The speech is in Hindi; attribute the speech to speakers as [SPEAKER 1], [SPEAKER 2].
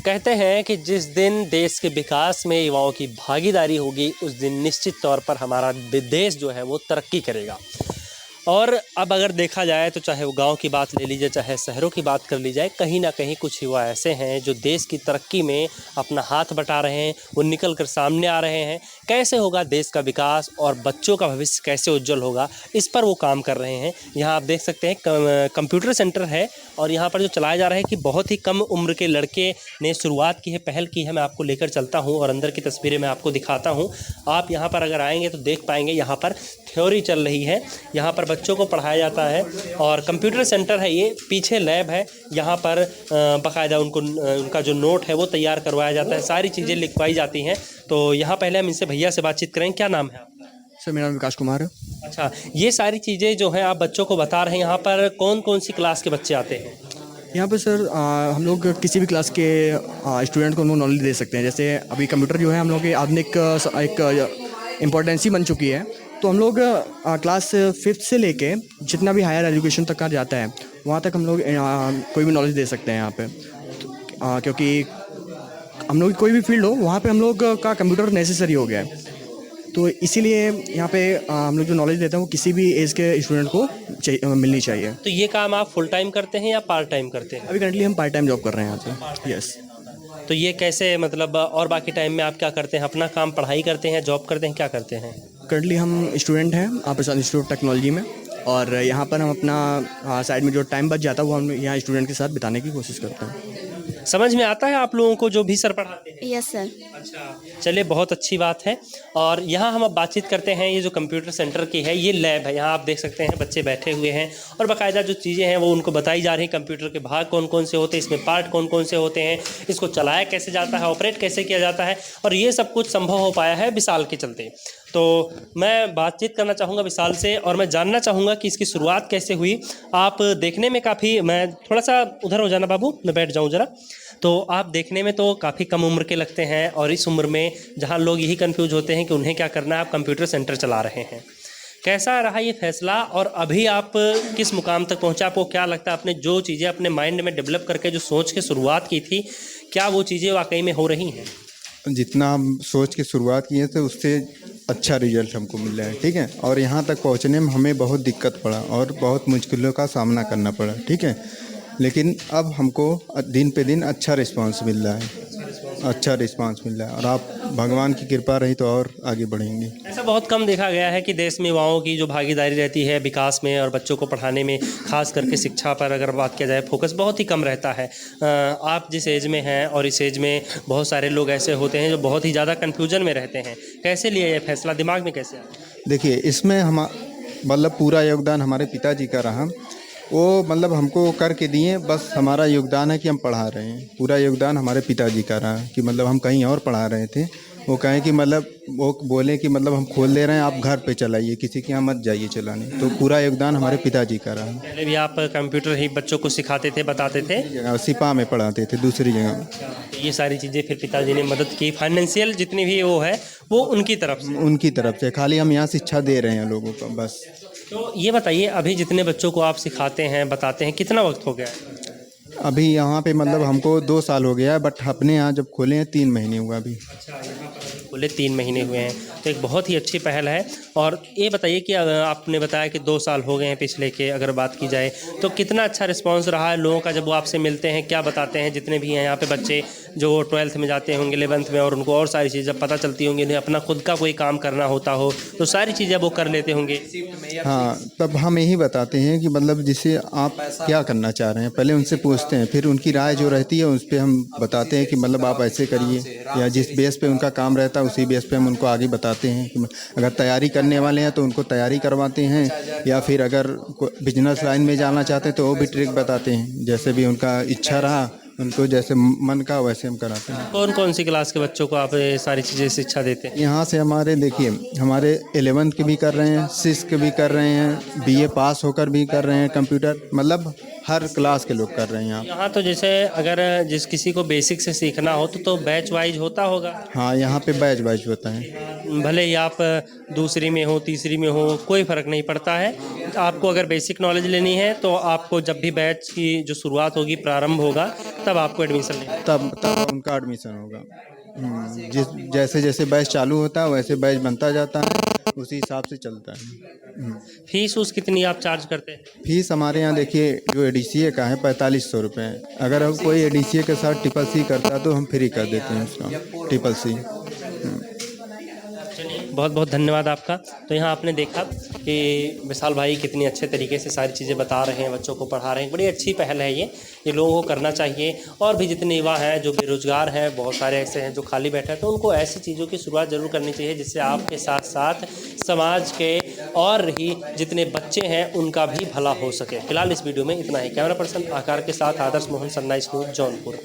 [SPEAKER 1] कहते हैं कि जिस दिन देश के विकास में युवाओं की भागीदारी होगी उस दिन निश्चित तौर पर हमारा देश जो है वो तरक्की करेगा। और अब अगर देखा जाए तो चाहे वो गांव की बात ले लीजिए, चाहे शहरों की बात कर ली जाए, कहीं ना कहीं कुछ युवा ऐसे हैं जो देश की तरक्की में अपना हाथ बटा रहे हैं, वो निकल कर सामने आ रहे हैं। कैसे होगा देश का विकास और बच्चों का भविष्य कैसे उज्जवल होगा, इस पर वो काम कर रहे हैं। यहाँ आप देख सकते हैं कंप्यूटर सेंटर है और यहाँ पर जो चलाया जा रहा है कि बहुत ही कम उम्र के लड़के ने शुरुआत की है, पहल की है। मैं आपको लेकर चलता हूँ और अंदर की तस्वीरें मैं आपको दिखाता हूँ। आप यहाँ पर अगर आएंगे तो देख पाएंगे यहाँ पर थ्योरी चल रही है, यहाँ पर बच्चों को पढ़ाया जाता है और कंप्यूटर सेंटर है ये। पीछे लैब है, यहाँ पर बाकायदा उनका जो नोट है वो तैयार करवाया जाता है, सारी चीज़ें लिखवाई जाती हैं। तो यहाँ पहले हम इनसे भैया से बातचीत करें। क्या नाम है आपका?
[SPEAKER 2] सर मेरा नाम विकास कुमार है।
[SPEAKER 1] अच्छा, ये सारी चीज़ें जो हैं आप बच्चों को बता रहे हैं, यहाँ पर कौन कौन सी क्लास के बच्चे आते हैं?
[SPEAKER 2] यहाँ पर सर हम लोग किसी भी क्लास के स्टूडेंट को हम लोग नॉलेज दे सकते हैं। जैसे अभी कंप्यूटर जो है हम लोग के आधुनिक एक इम्पोर्टेंसी बन चुकी है, तो हम लोग क्लास 5th से लेके जितना भी हायर एजुकेशन तक का जाता है वहाँ तक हम लोग कोई भी नॉलेज दे सकते हैं यहाँ पे। क्योंकि हम लोग कोई भी फील्ड हो वहाँ पे हम लोग का कंप्यूटर नेसेसरी हो गया है, तो इसीलिए यहाँ पे हम लोग जो नॉलेज देते हैं वो किसी भी एज के स्टूडेंट को मिलनी चाहिए।
[SPEAKER 1] तो ये काम आप फुल टाइम करते हैं या पार्ट टाइम करते हैं?
[SPEAKER 2] अभी करंटली हम पार्ट टाइम जॉब कर रहे हैं यहाँ पे। यस।
[SPEAKER 1] तो ये कैसे, मतलब और बाकी टाइम में आप क्या करते हैं? अपना काम पढ़ाई करते हैं, जॉब करते हैं, क्या करते हैं?
[SPEAKER 2] करंटली हम स्टूडेंट हैं आपासाद इंस्टीट्यूट ऑफ टेक्नोलॉजी में, और यहाँ पर हम अपना साइड में जो टाइम बच जाता है वो हम यहाँ स्टूडेंट के साथ बिताने की कोशिश करते हैं।
[SPEAKER 1] समझ में आता है आप लोगों को जो भी सर पढ़ाते हैं?
[SPEAKER 3] Yes sir.
[SPEAKER 1] अच्छा, चलिए बहुत अच्छी बात है। और यहाँ हम अब बातचीत करते हैं, ये जो कंप्यूटर सेंटर की है ये लैब है। यहाँ आप देख सकते हैं बच्चे बैठे हुए हैं और बाकायदा जो चीज़ें हैं वो उनको बताई जा रही हैं। कंप्यूटर के भाग कौन कौन से होते हैं, इसमें पार्ट कौन कौन से होते हैं, इसको चलाया कैसे जाता है, ऑपरेट कैसे किया जाता है, और ये सब कुछ संभव हो पाया है विशाल के चलते। तो मैं बातचीत करना चाहूँगा विशाल से और मैं जानना चाहूँगा कि इसकी शुरुआत कैसे हुई। आप देखने में काफ़ी, मैं थोड़ा सा उधर हो जाना बाबू, मैं बैठ जाऊँ ज़रा। तो आप देखने में तो काफ़ी कम उम्र के लगते हैं और इस उम्र में जहाँ लोग यही कंफ्यूज होते हैं कि उन्हें क्या करना है, आप कंप्यूटर सेंटर चला रहे हैं। कैसा रहा ये फैसला और अभी आप किस मुकाम तक पहुँचा? आपको क्या लगता है आपने जो चीज़ें अपने माइंड में डेवलप करके जो सोच के शुरुआत की थी, क्या वो चीज़ें वाकई में हो रही हैं?
[SPEAKER 4] जितना हम सोच के शुरुआत किए थे उससे अच्छा रिजल्ट हमको मिल रहा है, ठीक है। और यहाँ तक पहुँचने में हमें बहुत दिक्कत पड़ा और बहुत मुश्किलों का सामना करना पड़ा, ठीक है। लेकिन अब हमको दिन पे दिन अच्छा रिस्पांस मिल रहा है, अच्छा रिस्पांस मिल रहा है, और आप भगवान की कृपा रही तो और आगे बढ़ेंगे।
[SPEAKER 1] ऐसा बहुत कम देखा गया है कि देश में युवाओं की जो भागीदारी रहती है विकास में और बच्चों को पढ़ाने में, खास करके शिक्षा पर अगर बात किया जाए फोकस बहुत ही कम रहता है। आप जिस एज में हैं और इस एज में बहुत सारे लोग ऐसे होते हैं जो बहुत ही ज़्यादा कन्फ्यूजन में रहते हैं। कैसे लिए ये फैसला, दिमाग में कैसे आया?
[SPEAKER 4] देखिए, इसमें हम मतलब पूरा योगदान हमारे पिताजी का रहा। वो मतलब हमको करके दिए, बस हमारा योगदान है कि हम पढ़ा रहे हैं। पूरा योगदान हमारे पिताजी का रहा कि मतलब हम कहीं और पढ़ा रहे थे, वो कहें कि मतलब वो बोले कि मतलब हम खोल दे रहे हैं, आप घर पे चलाइए, किसी के यहाँ मत जाइए चलाने। तो पूरा योगदान हमारे पिताजी का रहा।
[SPEAKER 1] पहले भी आप कंप्यूटर ही बच्चों को सिखाते थे, बताते थे?
[SPEAKER 4] जगह सिपा में पढ़ाते थे, दूसरी जगह।
[SPEAKER 1] ये सारी चीज़ें फिर पिताजी ने मदद की, फाइनेंशियल जितनी भी वो है वो उनकी तरफ से
[SPEAKER 4] खाली हम यहाँ शिक्षा दे रहे हैं लोगों को, बस।
[SPEAKER 1] तो ये बताइए, अभी जितने बच्चों को आप सिखाते हैं, बताते हैं, कितना वक्त हो गया है?
[SPEAKER 4] अभी यहाँ पे मतलब हमको 2 साल हो गया है, बट अपने यहाँ जब खोले हैं 3 महीने हुआ अभी।
[SPEAKER 1] अच्छा, यहाँ पर खोले 3 महीने हुए हैं, तो एक बहुत ही अच्छी पहल है। और ये बताइए कि आपने बताया कि 2 साल हो गए हैं पिछले के, अगर बात की जाए तो कितना अच्छा रिस्पांस रहा है लोगों का जब वो आपसे मिलते हैं? क्या बताते हैं जितने भी हैं यहाँ पे बच्चे जो 12th में जाते होंगे, 11th में, और उनको और सारी चीज़ें जब पता चलती होंगी, उन्हें अपना खुद का कोई काम करना होता हो तो सारी चीज़ें वो कर लेते होंगे?
[SPEAKER 4] हाँ, तब हम यही बताते हैं कि मतलब जिसे आप क्या करना चाह रहे हैं पहले उनसे पूछते हैं, फिर उनकी राय जो रहती है उस पर हम बताते हैं कि मतलब आप ऐसे करिए, या जिस बेस पे उनका काम रहता है उसी बेस पे हम उनको आगे बताते हैं कि अगर तैयारी करने वाले हैं तो उनको तैयारी करवाते हैं, या फिर अगर बिजनेस लाइन में जाना चाहते हैं तो वो भी ट्रिक बताते हैं। जैसे भी उनका इच्छा रहा, उनको जैसे मन का वैसे हम कराते हैं।
[SPEAKER 1] कौन कौन सी क्लास के बच्चों को आप ये सारी चीज़ें शिक्षा देते हैं?
[SPEAKER 4] यहाँ से हमारे देखिए, हमारे 11th के भी कर रहे हैं, 6th के भी कर रहे हैं, BA पास होकर भी कर रहे हैं कंप्यूटर, मतलब हर क्लास के लोग कर रहे हैं यहाँ।
[SPEAKER 1] यहाँ तो जैसे अगर जिस किसी को बेसिक से सीखना हो तो बैच वाइज होता होगा।
[SPEAKER 4] हाँ, यहाँ पे बैच बैच होता है।
[SPEAKER 1] भले ही आप दूसरी में हो, तीसरी में हो, कोई फ़र्क नहीं पड़ता है। आपको अगर बेसिक नॉलेज लेनी है तो आपको जब भी बैच की जो शुरुआत होगी, प्रारंभ होगा, तब आपको एडमिशन लेना है।
[SPEAKER 4] तब उनका एडमिशन होगा। जिस जैसे जैसे बैच चालू होता है वैसे बैच बनता जाता है, उसी हिसाब से चलता है।
[SPEAKER 1] फीस उस कितनी आप चार्ज करते हैं?
[SPEAKER 4] फीस हमारे यहाँ देखिए जो ADCA का है 4500 रुपये है। अगर हम कोई ADCA के साथ CCC करता है तो हम फ्री कर देते हैं उसका CCC।
[SPEAKER 1] बहुत बहुत धन्यवाद आपका। तो यहाँ आपने देखा कि विशाल भाई कितनी अच्छे तरीके से सारी चीज़ें बता रहे हैं, बच्चों को पढ़ा रहे हैं। बड़ी अच्छी पहल है ये लोगों को करना चाहिए। और भी जितने युवा हैं जो बेरोज़गार हैं, बहुत सारे ऐसे हैं जो खाली बैठे हैं, तो उनको ऐसी चीज़ों की शुरुआत ज़रूर करनी चाहिए जिससे आपके साथ साथ समाज के और ही जितने बच्चे हैं उनका भी भला हो सके। फिलहाल इस वीडियो में इतना ही। कैमरा पर्सन आकार के साथ आदर्श मोहन, सनराइज न्यूज़, जौनपुर।